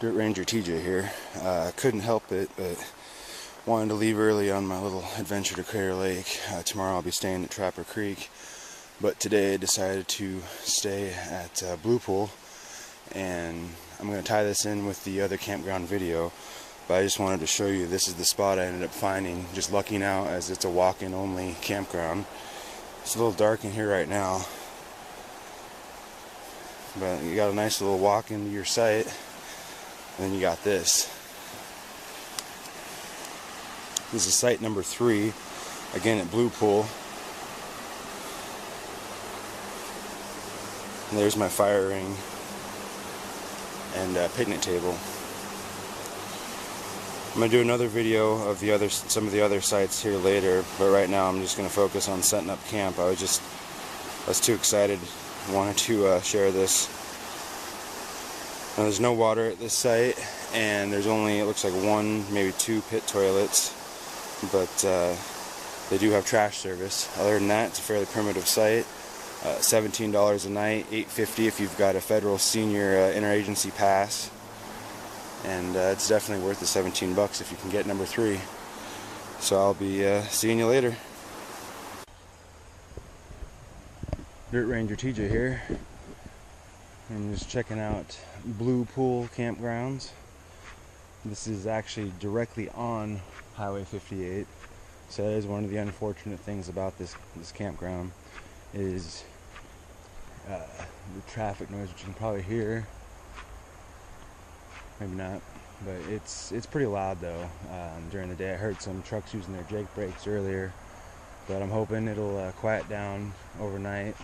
Dirt Ranger TJ here. Couldn't help it, but wanted to leave early on my little adventure to Crater Lake. Tomorrow I'll be staying at Trapper Creek, but today I decided to stay at Blue Pool, and I'm going to tie this in with the other campground video, but I just wanted to show you this is the spot I ended up finding, just lucking out as it's a walk-in only campground. It's a little dark in here right now, but you got a nice little walk into your site. And then you got this. This is site number 3, again at Blue Pool. And there's my fire ring and picnic table. I'm gonna do another video of some of the other sites here later, but right now I'm just gonna focus on setting up camp. I was too excited, wanted to share this. Now, there's no water at this site, and there's only, it looks like 1, maybe 2 pit toilets, but they do have trash service. Other than that, it's a fairly primitive site. $17 a night, $8.50 if you've got a federal senior interagency pass, and it's definitely worth the 17 bucks if you can get number 3. So I'll be seeing you later. Dirt Ranger TJ here. I'm just checking out Blue Pool campgrounds. This is actually directly on Highway 58, so that is one of the unfortunate things about this campground is the traffic noise, which you can probably hear. Maybe not, but it's pretty loud though. During the day I heard some trucks using their Jake brakes earlier, but I'm hoping it'll quiet down overnight.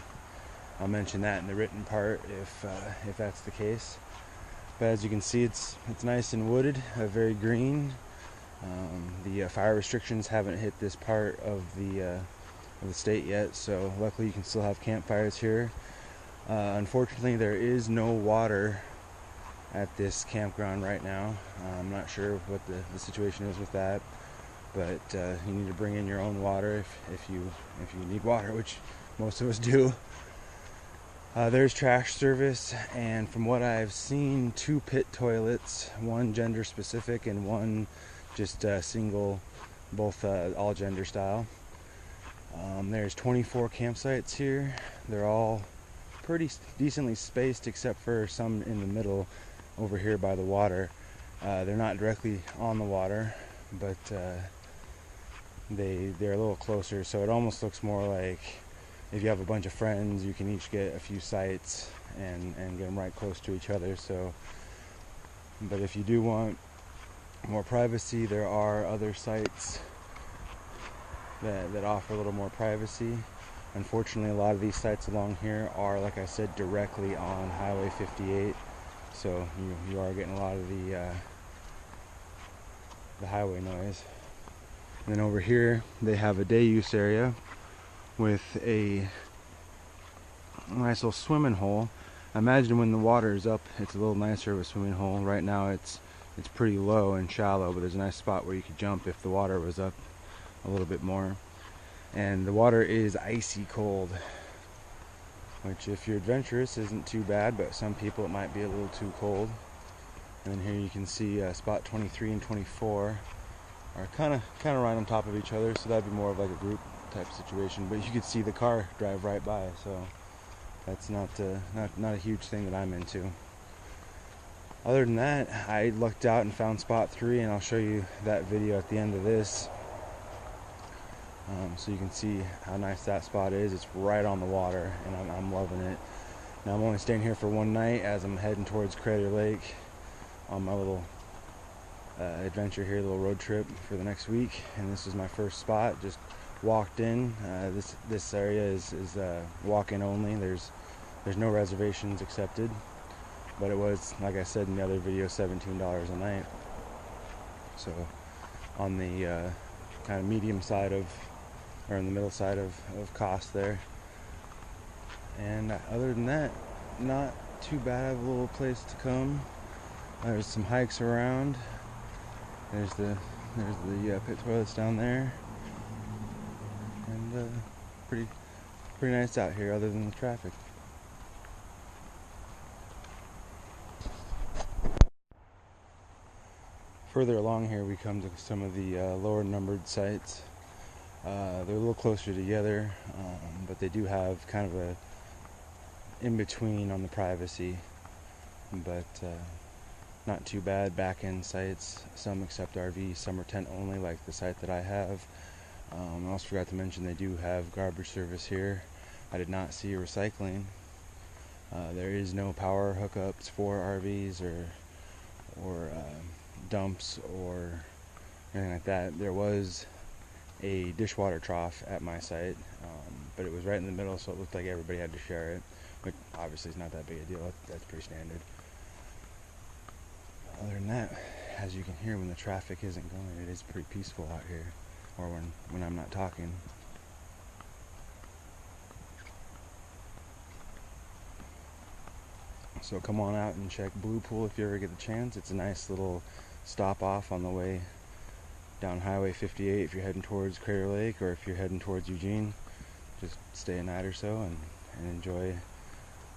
I'll mention that in the written part if that's the case. But as you can see, it's nice and wooded, very green. The fire restrictions haven't hit this part of the state yet, so luckily you can still have campfires here. Unfortunately, there is no water at this campground right now. I'm not sure what the situation is with that, but you need to bring in your own water if you need water, which most of us do. There's trash service, and from what I've seen, 2 pit toilets, 1 gender specific and 1 just single, both all gender style. There's 24 campsites here. They're all pretty decently spaced except for some in the middle over here by the water. They're not directly on the water, but they're a little closer, so it almost looks more like if you have a bunch of friends, you can each get a few sites and get them right close to each other. So, but if you do want more privacy, there are other sites that offer a little more privacy. Unfortunately, a lot of these sites along here are, like I said, directly on Highway 58, so you are getting a lot of the highway noise. And then over here, they have a day use area with a nice little swimming hole. I imagine when the water is up, it's a little nicer of a swimming hole. Right now it's pretty low and shallow, but there's a nice spot where you could jump if the water was up a little bit more. And the water is icy cold, which if you're adventurous isn't too bad, but some people it might be a little too cold. And then here you can see spot 23 and 24 are kind of right on top of each other, so that'd be more of like a group type situation, but you could see the car drive right by, so that's not a huge thing that I'm into. Other than that, I lucked out and found spot 3, and I'll show you that video at the end of this, so you can see how nice that spot is. It's right on the water, and I'm loving it. Now I'm only staying here for 1 night as I'm heading towards Crater Lake on my little adventure here, little road trip for the next week. And this is my first spot. Just walked in. This area is walk-in only. There's no reservations accepted, but it was, like I said in the other video, $17 a night. So on the kind of medium side of, or in the middle side of cost there. And other than that, not too bad of a little place to come. There's some hikes around. There's the pit toilets down there, and pretty nice out here other than the traffic. further along here, we come to some of the lower numbered sites. They're a little closer together, but they do have kind of a in-between on the privacy, but not too bad. Back-end sites, some accept RV, some are tent only, like the site that I have. I also forgot to mention they do have garbage service here. I did not see recycling. There is no power hookups for RVs or dumps or anything like that. There was a dishwater trough at my site, but it was right in the middle, so it looked like everybody had to share it, which obviously is not that big a deal. That's pretty standard. Other than that, as you can hear, when the traffic isn't going, it is pretty peaceful out here, or when I'm not talking. So come on out and check Blue Pool if you ever get the chance. It's a nice little stop off on the way down Highway 58 if you're heading towards Crater Lake, or if you're heading towards Eugene. Just stay a night or so and enjoy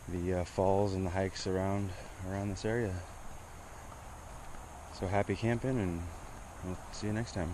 the falls and the hikes around this area. So happy camping, and we'll see you next time.